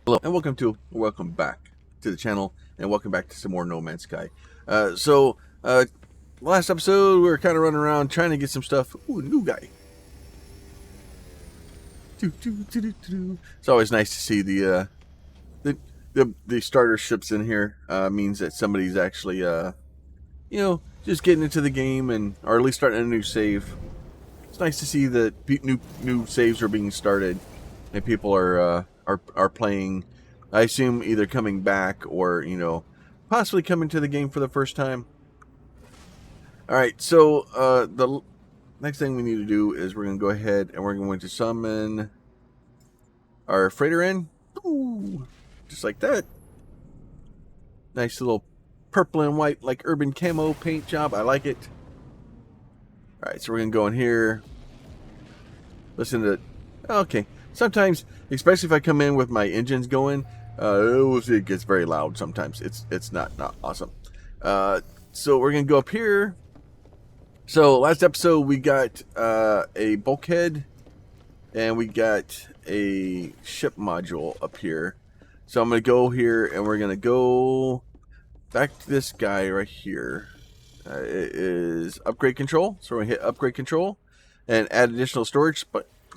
Hello and welcome back to the channel, and welcome back to some more No Man's Sky. Last episode we were kind of running around trying to get some stuff. Ooh, new guy. It's always nice to see the starter ships in here. Means that somebody's actually just getting into the game, and or at least starting a new save. It's nice to see that new saves are being started, and people are playing. I assume either coming back or possibly coming to the game for the first time. All right, so the next thing we need to do is we're going to go ahead and we're going to summon our freighter in. Ooh, just like that. Nice little purple and white, like urban camo paint job. I like it. All right, so we're going to go in here. Listen to it. Okay. Sometimes, especially if I come in with my engines going, it gets very loud sometimes. It's not awesome. So we're going to go up here. So last episode we got a bulkhead and we got a ship module up here. So I'm going to go here and we're going to go back to this guy right here. It is upgrade control. So we're going to hit upgrade control and add additional storage,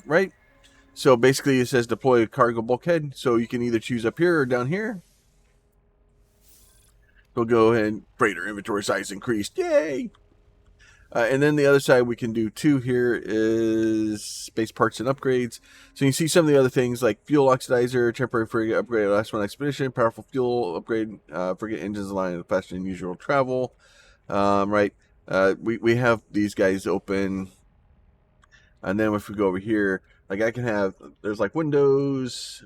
right? So basically it says deploy a cargo bulkhead. So you can either choose up here or down here. We'll go ahead and freighter inventory size increased. Yay! And then the other side we can do too here is space parts and upgrades. So you can see some of the other things like fuel oxidizer, temporary frigate upgrade, last one expedition, powerful fuel upgrade, frigate engines aligned faster than usual travel. Right. We have these guys open. And then if we go over here, like I can have, there's like windows,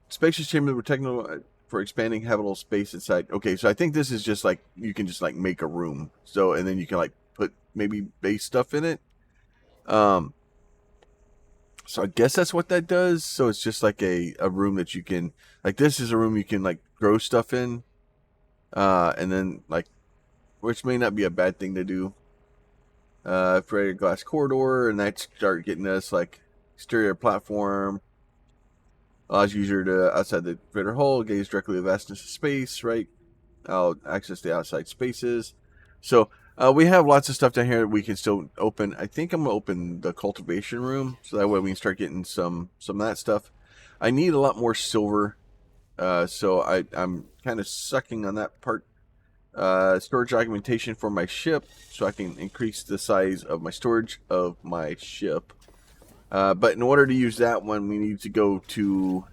spacious chamber with technical for expanding habitable space inside. Okay, so I think this is just like you can just like make a room. So and then you can like put maybe base stuff in it. So I guess that's what that does. So it's just like a room that you can like this is a room you can like grow stuff in. And then like which may not be a bad thing to do. For a glass corridor, and that start getting us like exterior platform. Allows user to outside the freighter hull, gaze directly at the vastness of space, right? I'll access the outside spaces. So we have lots of stuff down here that we can still open. I think I'm going to open the cultivation room, so that way we can start getting some of that stuff. I need a lot more silver, so I'm kind of sucking on that part. Storage augmentation for my ship, so I can increase the size of my storage of my ship. But in order to use that one, we need to go to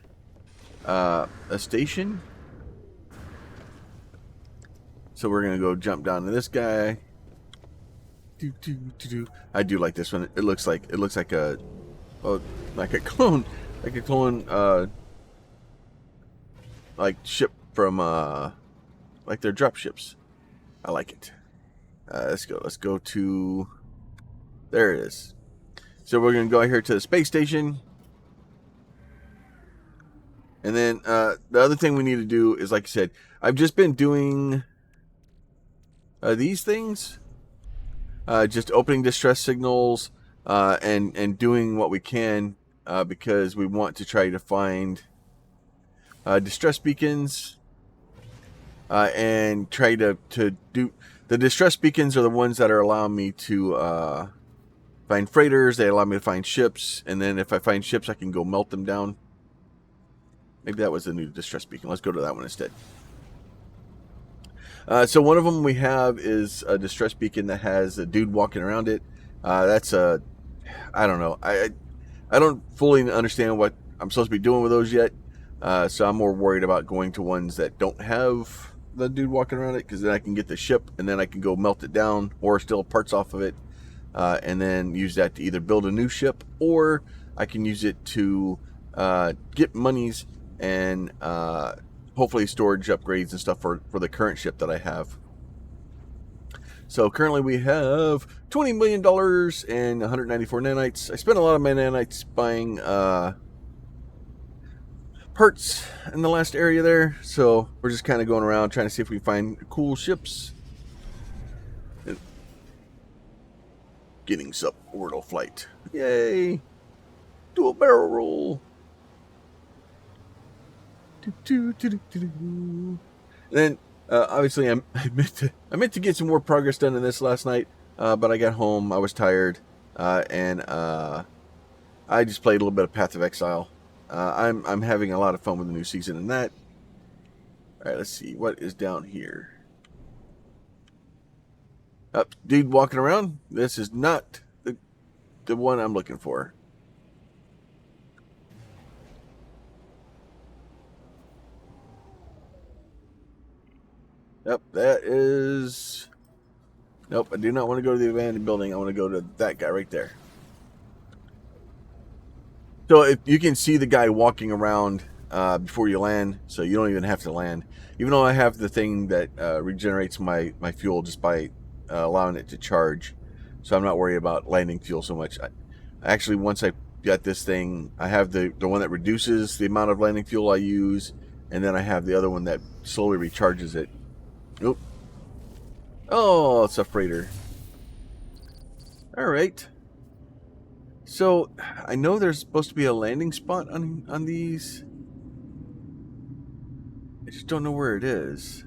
a station. So we're gonna go jump down to this guy. I do like this one. It looks like a clone, like ship from like their drop ships. I like it. Let's go to. There it is. So we're going to go here to the space station. And then the other thing we need to do is, like I said, I've just been doing these things. Just opening distress signals and doing what we can because we want to try to find distress beacons and try to do... The distress beacons are the ones that are allowing me to... find freighters, they allow me to find ships, and then if I find ships, I can go melt them down. Maybe that was the new distress beacon. Let's go to that one instead. So one of them we have is a distress beacon that has a dude walking around it. That's a... I don't know. I don't fully understand what I'm supposed to be doing with those yet. So I'm more worried about going to ones that don't have the dude walking around it, because then I can get the ship, and then I can go melt it down, or steal parts off of it. And then use that to either build a new ship, or I can use it to get monies and hopefully storage upgrades and stuff for the current ship that I have. So currently we have $20 million and 194 nanites. I spent a lot of my nanites buying parts in the last area there. So we're just kind of going around trying to see if we can find cool ships. Getting suborbital flight. Yay! Do a barrel roll. Then obviously I meant to get some more progress done in this last night, but I got home, I was tired, and I just played a little bit of Path of Exile. I'm having a lot of fun with the new season in that. All right, let's see what is down here. Dude walking around. This is not the one I'm looking for. Yep, that is... Nope, I do not want to go to the abandoned building. I want to go to that guy right there. So if you can see the guy walking around before you land, so you don't even have to land. Even though I have the thing that regenerates my fuel just by allowing it to charge, so I'm not worried about landing fuel so much. Actually, once I got this thing, I have the one that reduces the amount of landing fuel I use, and then I have the other one that slowly recharges it. Oop. Oh, it's a freighter. All right. So I know there's supposed to be a landing spot on these. I just don't know where it is.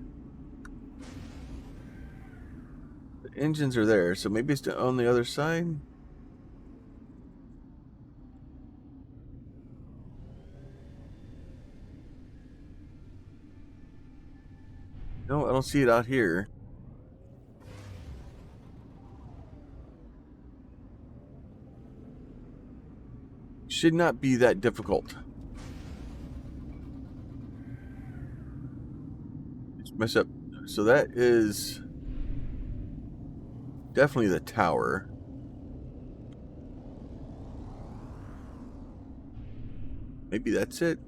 The engines are there, so maybe it's on the other side. No, I don't see it out here. Should not be that difficult. Just mess up. So that is definitely the tower. Maybe that's it.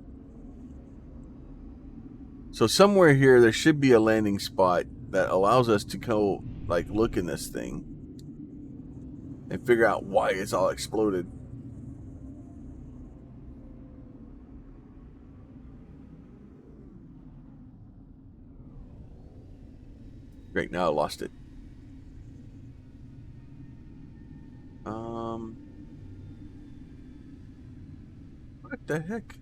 So somewhere here there should be a landing spot that allows us to go like look in this thing and figure out why it's all exploded. Great, now I lost it. What the heck?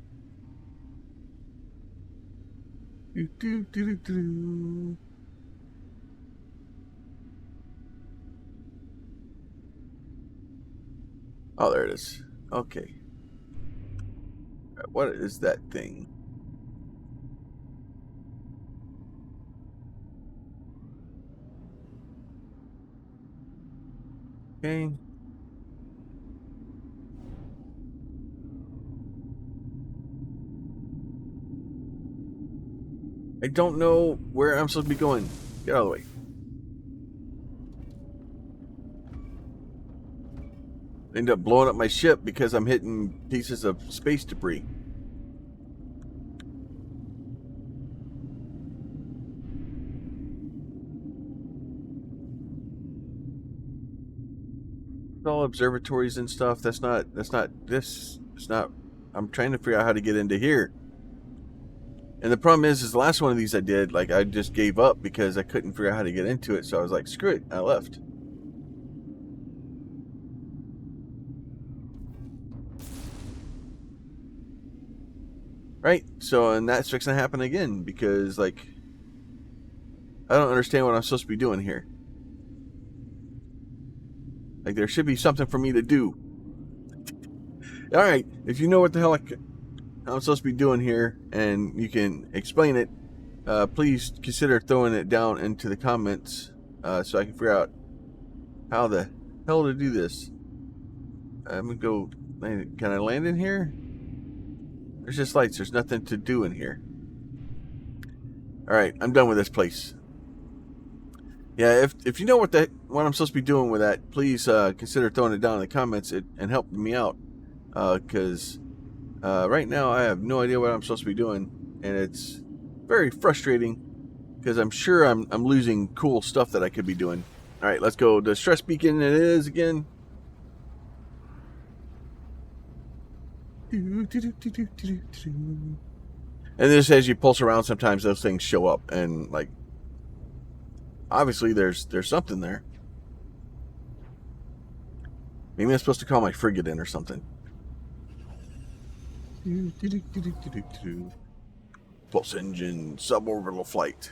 Oh, there it is. Okay. What is that thing? Okay. I don't know where I'm supposed to be going. Get out of the way. End up blowing up my ship because I'm hitting pieces of space debris. All observatories and stuff. That's not this. It's not. I'm trying to figure out how to get into here. And the problem is the last one of these I did, like I just gave up because I couldn't figure out how to get into it. So I was like, screw it. I left. Right? So, and that's fixing to happen again because, like, I don't understand what I'm supposed to be doing here. Like, there should be something for me to do. All right, if you know what the hell I'm supposed to be doing here and you can explain it, please consider throwing it down into the comments so I can figure out how the hell to do this. I'm going to go, can I land in here? There's just lights. There's nothing to do in here. All right, I'm done with this place. Yeah, if you know what I'm supposed to be doing with that, please consider throwing it down in the comments and helping me out. Because right now I have no idea what I'm supposed to be doing, and it's very frustrating because I'm sure I'm losing cool stuff that I could be doing. All right, let's go. The stress beacon it is again. And this, as you pulse around, sometimes those things show up, and like obviously there's something there. Maybe I'm supposed to call my frigate in or something. Pulse engine, suborbital flight.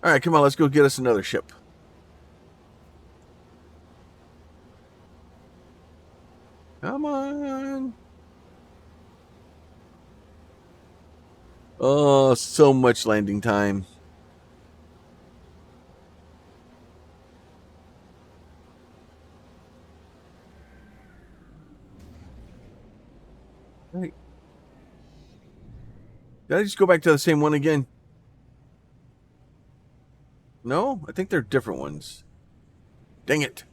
All right, come on, let's go get us another ship. Come on. Oh, so much landing time. Right. Did I just go back to the same one again? No, I think they're different ones. Dang it.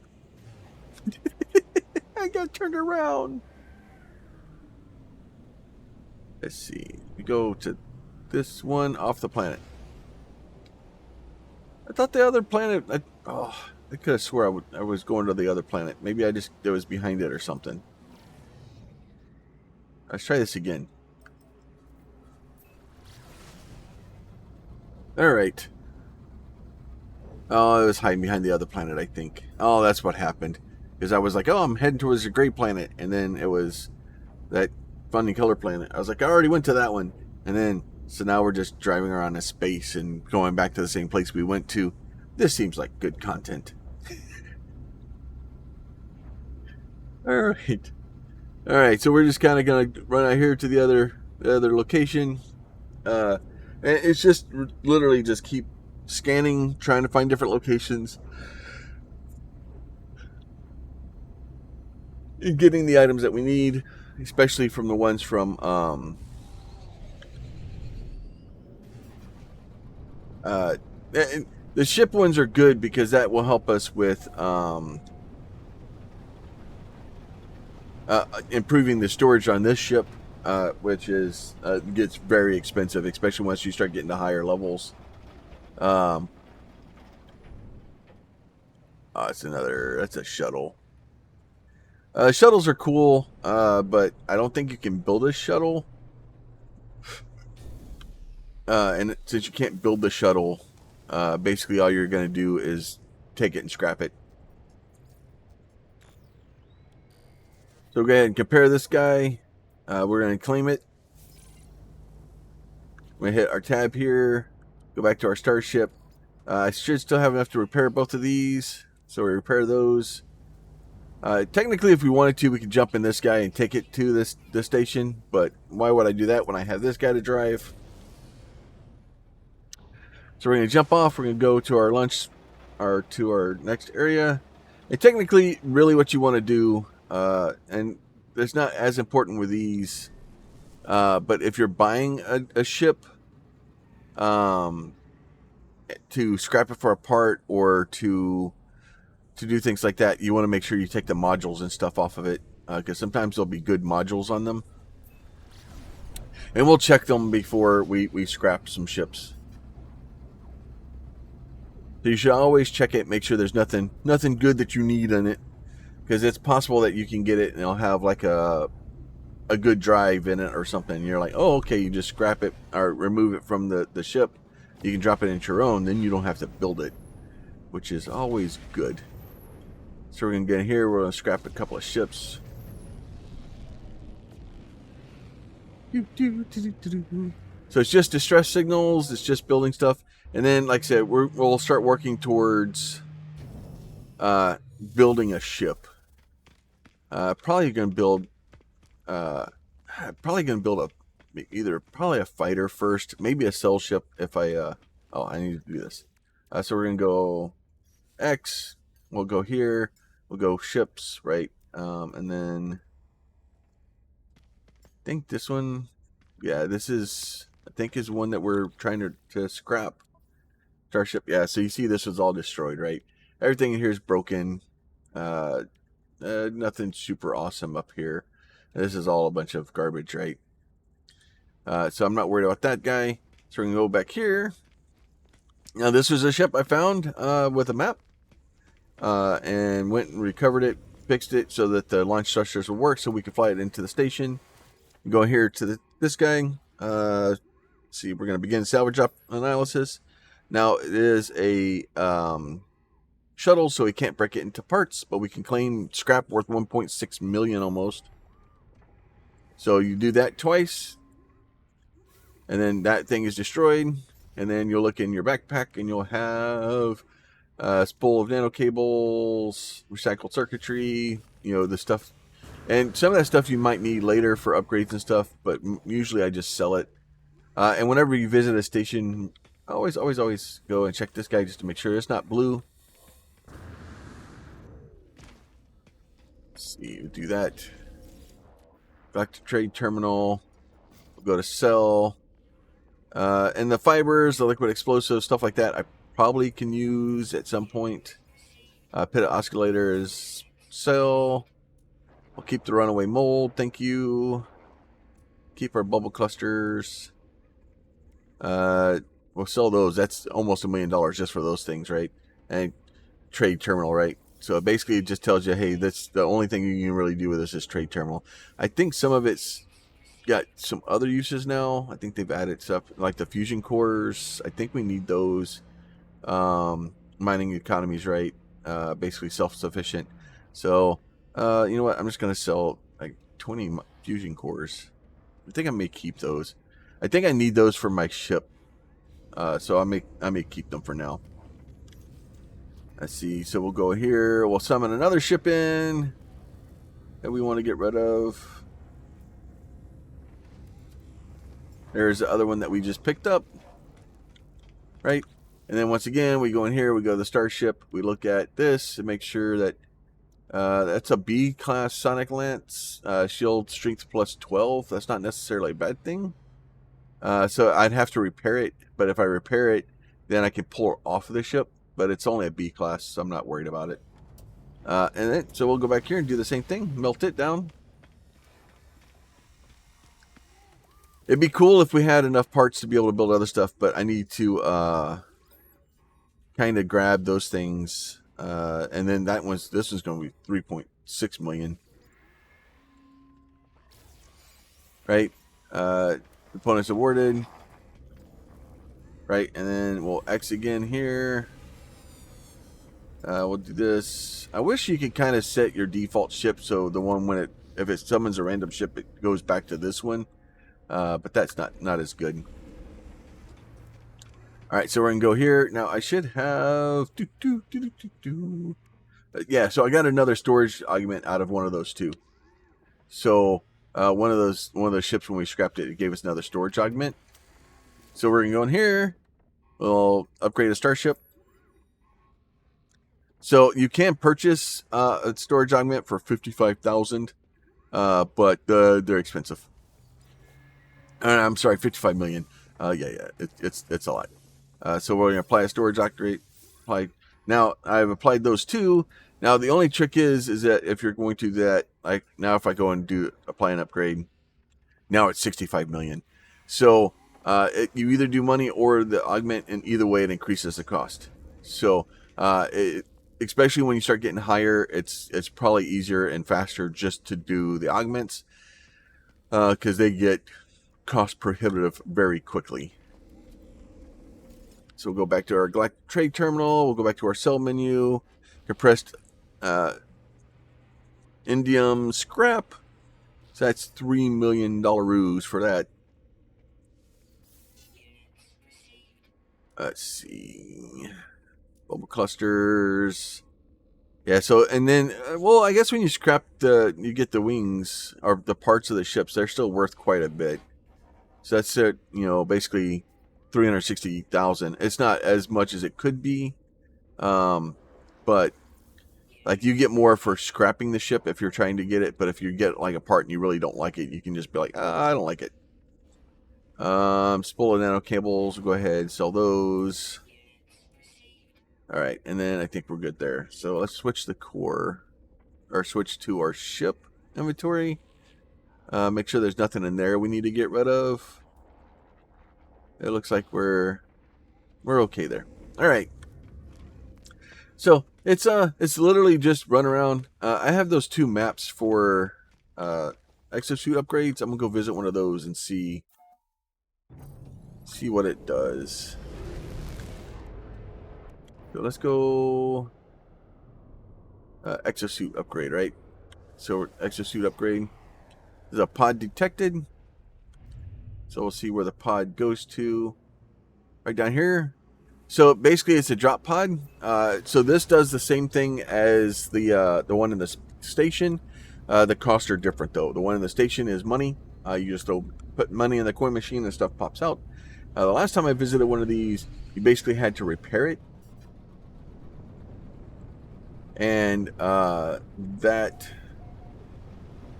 I got turned around. Let's see. We go to this one off the planet. I thought the other planet... I could have swore I was going to the other planet. Maybe I was behind it or something. Let's try this again. Alright. Oh, it was hiding behind the other planet, I think. Oh, that's what happened. Because I was like, oh, I'm heading towards a gray planet. And then it was that funny color planet. I was like, I already went to that one. And then, so now we're just driving around in space and going back to the same place we went to. This seems like good content. Alright. Alright, so we're just kind of going to run out here to the other location. And it's just literally just keep scanning, trying to find different locations. And getting the items that we need, especially from the ones from the ship ones are good because that will help us with improving the storage on this ship, which is gets very expensive, especially once you start getting to higher levels. That's a shuttle. Shuttles are cool, but I don't think you can build a shuttle. And since you can't build the shuttle, basically all you're going to do is take it and scrap it. So go ahead and compare this guy. We're going to claim it. We're going to hit our tab here. Go back to our starship. I should still have enough to repair both of these. So we repair those. Technically, if we wanted to, we could jump in this guy and take it to this station. But why would I do that when I have this guy to drive? So we're going to jump off. We're going to go to our lunch, to our next area. And technically, really what you want to do, and it's not as important with these, but if you're buying a ship, to scrap it for a part or to do things like that, you want to make sure you take the modules and stuff off of it, because sometimes there'll be good modules on them. And we'll check them before we scrap some ships. So you should always check it, make sure there's nothing good that you need in it, because it's possible that you can get it and it'll have like a good drive in it or something. And you're like, oh, okay, you just scrap it or remove it from the ship. You can drop it into your own, then you don't have to build it, which is always good. So we're going to get in here, we're going to scrap a couple of ships. So it's just distress signals, it's just building stuff. And then, like I said, we'll start working towards building a ship. Probably going to build either a fighter first, maybe a cell ship if I need to do this. So we're going to go X, we'll go here, we'll go ships, right? And then I think this one, yeah, this is, I think is one that we're trying to scrap. Starship, yeah, so you see this was all destroyed, right? Everything in here is broken. Nothing super awesome up here. This is all a bunch of garbage, right? So I'm not worried about that guy. So we're going to go back here. Now this was a ship I found with a map. And went and recovered it, fixed it so that the launch thrusters will work so we can fly it into the station. Go here to this guy. See, we're going to begin salvage up analysis. Now it is a shuttle, so we can't break it into parts, but we can claim scrap worth 1.6 million almost. So you do that twice. and then that thing is destroyed, and then you'll look in your backpack and you'll have a spool of nano cables, recycled circuitry, the stuff. And some of that stuff you might need later for upgrades and stuff, but usually I just sell it. And whenever you visit a station, always go and check this guy just to make sure it's not blue. Let's see, we'll do that. Back to trade terminal. We'll go to sell. And the fibers, the liquid explosives, stuff like that, I probably can use at some point. Pit of oscillators, sell. We'll keep the runaway mold, thank you. Keep our bubble clusters. We'll sell those. That's almost $1 million just for those things, right? And trade terminal, right? So basically it just tells you, hey, that's the only thing you can really do with this is trade terminal. I think some of it's got some other uses now. I think they've added stuff like the fusion cores. I think we need those. Mining economies, right? Basically self-sufficient. So, you know what? I'm just going to sell like 20 fusion cores. I think I may keep those. I think I need those for my ship. So I may keep them for now. Let's see. So we'll go here. We'll summon another ship in that we want to get rid of. There's the other one that we just picked up. Right? And then once again, we go in here. We go to the starship. We look at this and make sure that that's a B-class Sonic Lance. Shield strength plus 12. That's not necessarily a bad thing. So I'd have to repair it. But if I repair it, then I can pull her off of the ship. But it's only a B-class, so I'm not worried about it. So we'll go back here and do the same thing. Melt it down. It'd be cool if we had enough parts to be able to build other stuff, but I need to kind of grab those things. And then this was going to be 3.6 million. Right? Components awarded. Right? And then we'll X again here. We'll do this. I wish you could kind of set your default ship so the one if it summons a random ship, it goes back to this one. But that's not as good. All right, so we're gonna go here now. I should have yeah. So I got another storage augment out of one of those two. So one of those ships, when we scrapped it, it gave us another storage augment. So we're gonna go in here. We'll upgrade a starship. So you can purchase a storage augment for 55,000, but they're expensive. I'm sorry, 55 million. Yeah, it's a lot. So we're gonna apply a storage augment. Now I've applied those two. Now the only trick is that if you're going to do that, like now if I go and apply an upgrade, now it's 65 million. So you either do money or the augment, and either way it increases the cost. So especially when you start getting higher, it's probably easier and faster just to do the augments because they get cost prohibitive very quickly. So we'll go back to our Galactic Trade Terminal. We'll go back to our sell menu. Compressed indium scrap. So that's $3 million for that. Let's see. Bubble clusters. Yeah, so, and then, well, I guess when you scrap you get the wings, or the parts of the ships, they're still worth quite a bit. So that's it, basically 360,000. It's not as much as it could be, but like you get more for scrapping the ship if you're trying to get it. But if you get like a part and you really don't like it, you can just be like, I don't like it. Spool of nano cables. We'll go ahead and sell those. All right, and then I think we're good there. So let's switch the core, or switch to our ship inventory. Make sure there's nothing in there we need to get rid of. It looks like we're okay there. All right. So it's literally just run around. I have those two maps for exosuit upgrades. I'm gonna go visit one of those and see what it does. So let's go exosuit upgrade, right? So exosuit upgrade. There's a pod detected. So we'll see where the pod goes to. Right down here. So basically, it's a drop pod. So this does the same thing as the one in the station. The costs are different though. The one in the station is money. You just put money in the coin machine and stuff pops out. The last time I visited one of these, you basically had to repair it, and that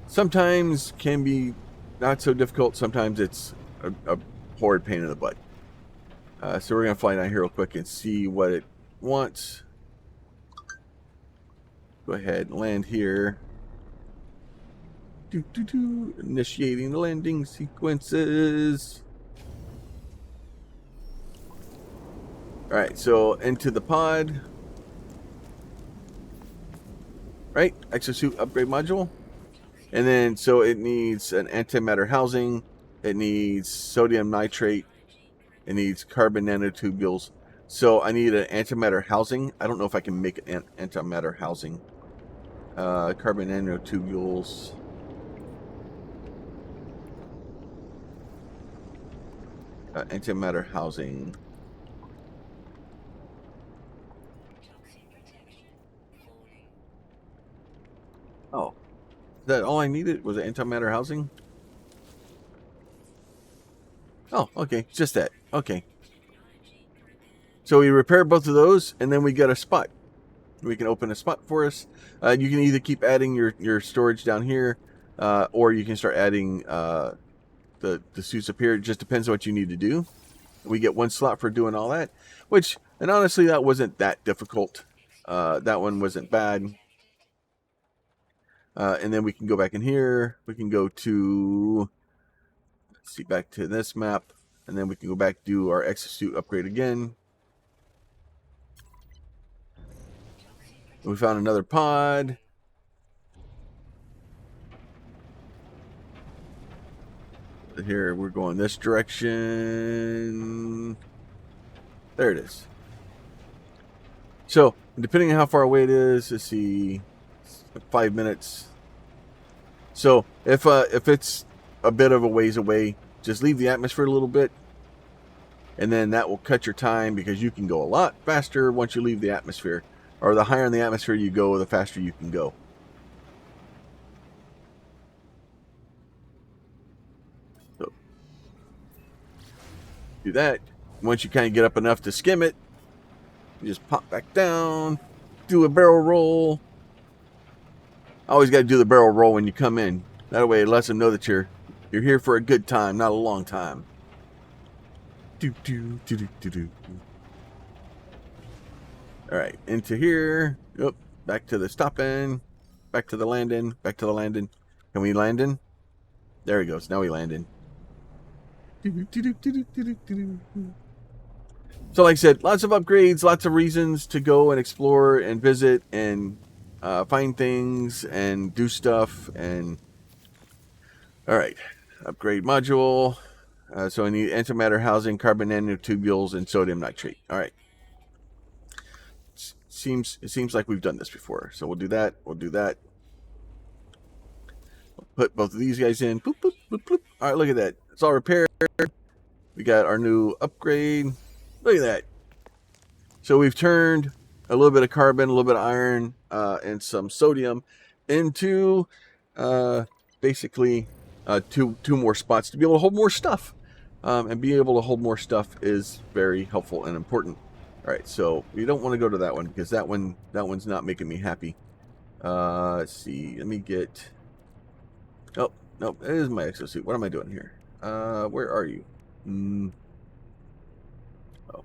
sometimes can be not so difficult. Sometimes it's a horrid pain in the butt. So we're going to fly down here real quick and see what it wants. Go ahead and land here. Initiating the landing sequences. Alright, so into the pod. Right, exosuit upgrade module. And then, so it needs an antimatter housing. It needs sodium nitrate. It needs carbon nanotubules. So I need an antimatter housing. I don't know if I can make an antimatter housing. Carbon nanotubules. Antimatter housing. Oh. Is that all I needed? Was it antimatter housing? Oh, okay. Just that. Okay. So we repair both of those, and then we get a spot. We can open a spot for us. You can either keep adding your storage down here, or you can start adding the suits up here. It just depends on what you need to do. We get one slot for doing all that, and honestly, that wasn't that difficult. That one wasn't bad. And then we can go back in here. We can go to, let's see, back to this map. And then we can go back, do our exosuit upgrade again. We found another pod. Here, we're going this direction. There it is. So, depending on how far away it is, let's see, 5 minutes. So, if it's a bit of a ways away, just leave the atmosphere a little bit, and then that will cut your time, because you can go a lot faster once you leave the atmosphere. Or the higher in the atmosphere you go, the faster you can go. So, do that. Once you kind of get up enough to skim it, you just pop back down, do a barrel roll. Always got to do the barrel roll when you come in. That way it lets them know that you're here for a good time, not a long time. All right, into here. Yep, back to the stopping. Back to the landing. Back to the landing. Can we land in? There he goes. Now we landing. So like I said, lots of upgrades, lots of reasons to go and explore and visit and find things and do stuff. And all right, upgrade module. So I need antimatter housing, carbon nanotubules, and sodium nitrate. All right. It seems like we've done this before. So we'll do that. We'll do that. We'll put both of these guys in. Boop, boop, boop, boop. All right, look at that. It's all repaired. We got our new upgrade. Look at that. So we've turned a little bit of carbon, a little bit of iron, and some sodium into basically two more spots to be able to hold more stuff. And being able to hold more stuff is very helpful and important. All right, so we don't want to go to that one, because that one's not making me happy. Let's see. Let me get. Oh no, it is my exosuit. What am I doing here? Where are you? Oh,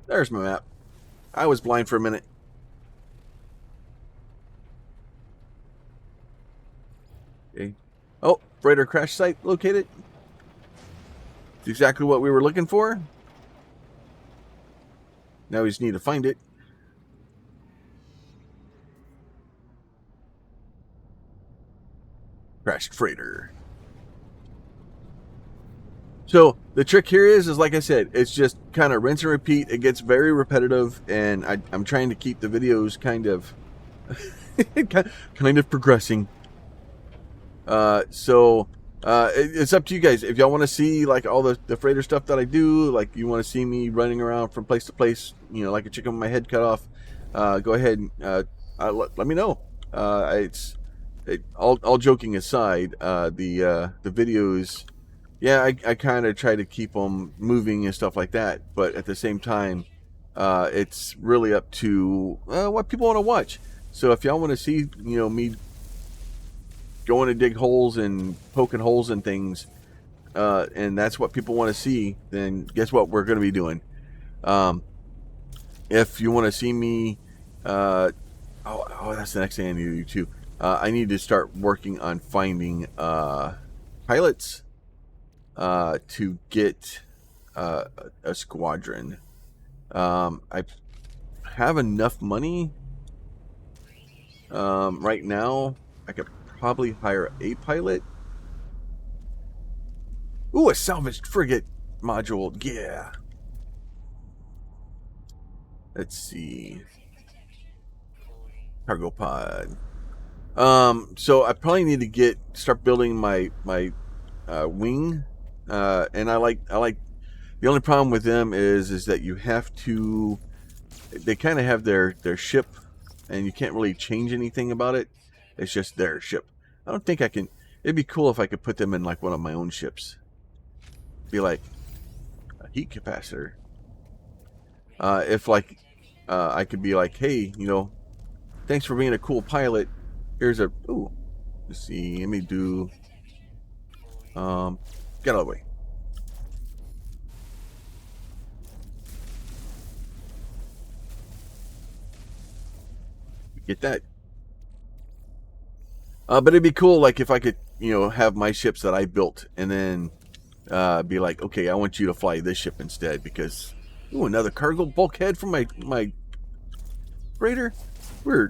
there's my map. I was blind for a minute. Okay. Oh, freighter crash site located. It's exactly what we were looking for. Now we just need to find it. Crashed freighter. So the trick here is like I said, it's just kind of rinse and repeat. It gets very repetitive, and I'm trying to keep the videos kind of progressing. So It's up to you guys. If y'all want to see like all the freighter stuff that I do, like you want to see me running around from place to place, you know, like a chicken with my head cut off, go ahead and let me know. All joking aside, the videos, yeah, I kind of try to keep them moving and stuff like that, but at the same time, it's really up to what people want to watch. So if y'all want to see, you know, me going to dig holes and poking holes in things, and that's what people want to see, then guess what we're going to be doing. If you want to see me, that's the next thing I need to do too. I need to start working on finding pilots to get a squadron. I have enough money right now. I could probably hire a pilot. Ooh, a salvaged frigate module. Yeah. Let's see. Cargo pod. So I probably need to start building my wing. And I like the only problem with them is that you have to, they kind of have their ship and you can't really change anything about it. It's just their ship. I don't think I can. It'd be cool if I could put them in like one of my own ships. Be like a heat capacitor. If like I could be like, hey, you know, thanks for being a cool pilot. Here's a let's see. Let me do. Get out of the way. Get that. But it'd be cool, like if I could, you know, have my ships that I built, and then be like, okay, I want you to fly this ship instead because, another cargo bulkhead from my freighter. We're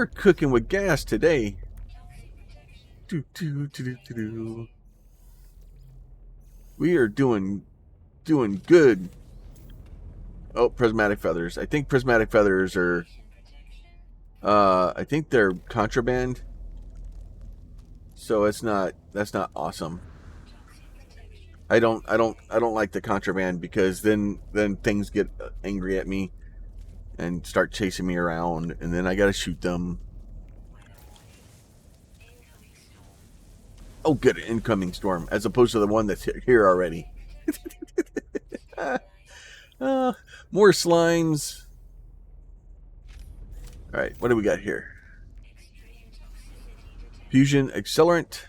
cooking with gas today. We are doing good. Oh, prismatic feathers. I think prismatic feathers are. I think they're contraband. So that's not awesome. I don't like the contraband because then things get angry at me and start chasing me around, and then I gotta shoot them. Oh, good, incoming storm, as opposed to the one that's here already. More slimes. All right, what do we got here? Fusion accelerant.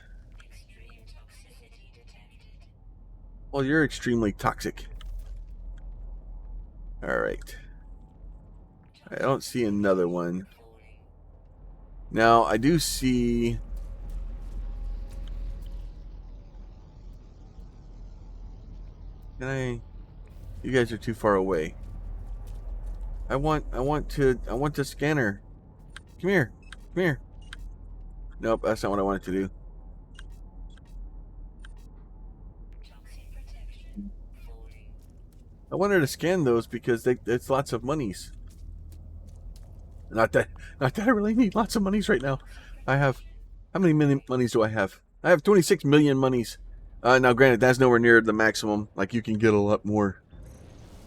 Well, you're extremely toxic. All right. I don't see another one. Now, I do see... Can I... You guys are too far away. I want the scanner. Come here. Come here. Nope, that's not what I wanted to do. I wanted to scan those because it's lots of monies. Not that I really need lots of monies right now. I have, how many monies do I have? I have 26 million monies. Now granted, that's nowhere near the maximum. Like you can get a lot more.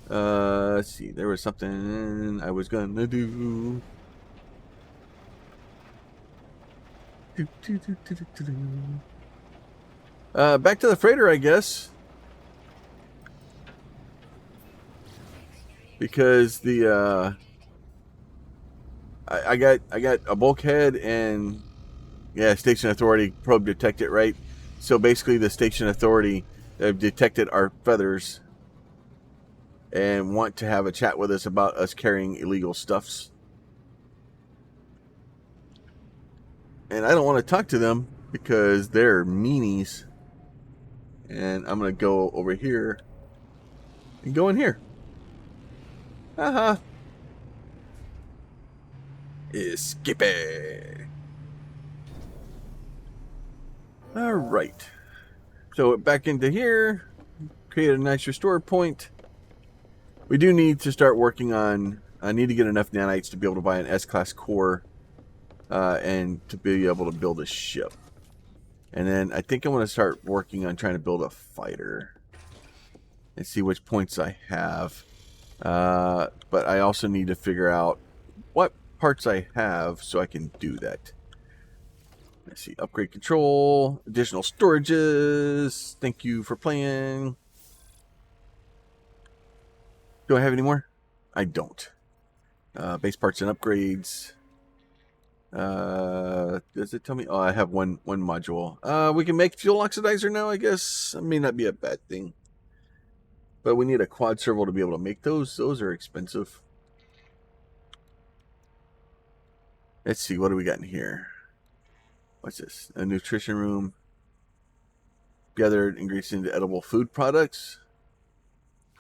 Let's see. There was something I was gonna do. Back to the freighter, I guess. Because the I got a bulkhead and station authority probe detected, right? So basically the station authority have detected our feathers and want to have a chat with us about us carrying illegal stuffs. And I don't want to talk to them because they're meanies. And I'm going to go over here and go in here. Haha. Escape. Alright. So back into here. Create a nice restore point. We do need to start working on... I need to get enough nanites to be able to buy an S-class core. And to be able to build a ship. And then I think I want to start working on trying to build a fighter. And see which points I have. But I also need to figure out what parts I have so I can do that. Let's see. Upgrade control. Additional storages. Thank you for playing. Do I have any more? I don't. Base parts and upgrades. Does it tell me? Oh, I have one module. We can make fuel oxidizer now, I guess. That may not be a bad thing. But we need a quad servo to be able to make those. Those are expensive. Let's see. What do we got in here? What's this? A nutrition room. Gathered ingredients into edible food products.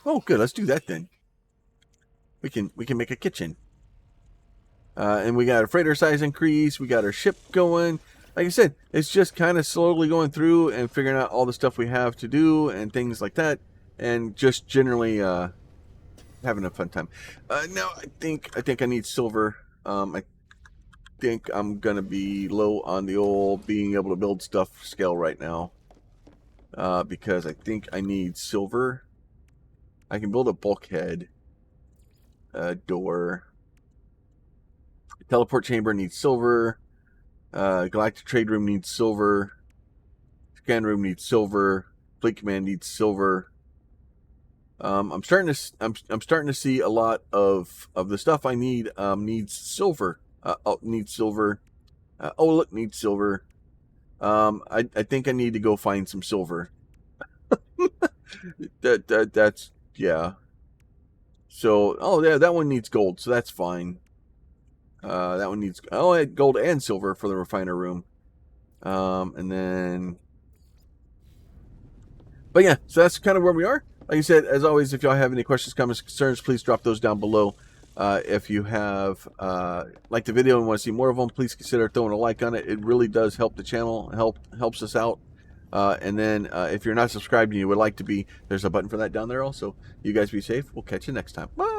Oh, good. Let's do that then. We can make a kitchen. And we got a freighter size increase. We got our ship going. Like I said, it's just kind of slowly going through and figuring out all the stuff we have to do and things like that. And just generally having a fun time. Now, I think I need silver. I think I'm going to be low on the old being able to build stuff scale right now. Because I think I need silver. I can build a bulkhead. Door. Teleport chamber needs silver. Galactic trade room needs silver. Scan room needs silver. Fleet command needs silver. I'm starting to see a lot of the stuff I need needs silver. Needs silver. Oh, look, needs silver. I think I need to go find some silver. That's yeah. So, oh yeah, that one needs gold, so that's fine. That one needs gold and silver for the refiner room. And then, but yeah, so that's kind of where we are. Like I said, as always, if y'all have any questions, comments, concerns, please drop those down below. If you have liked the video and want to see more of them, please consider throwing a like on it. It really does help the channel, helps us out. And then if you're not subscribed and you would like to be, there's a button for that down there also. You guys be safe. We'll catch you next time. Bye.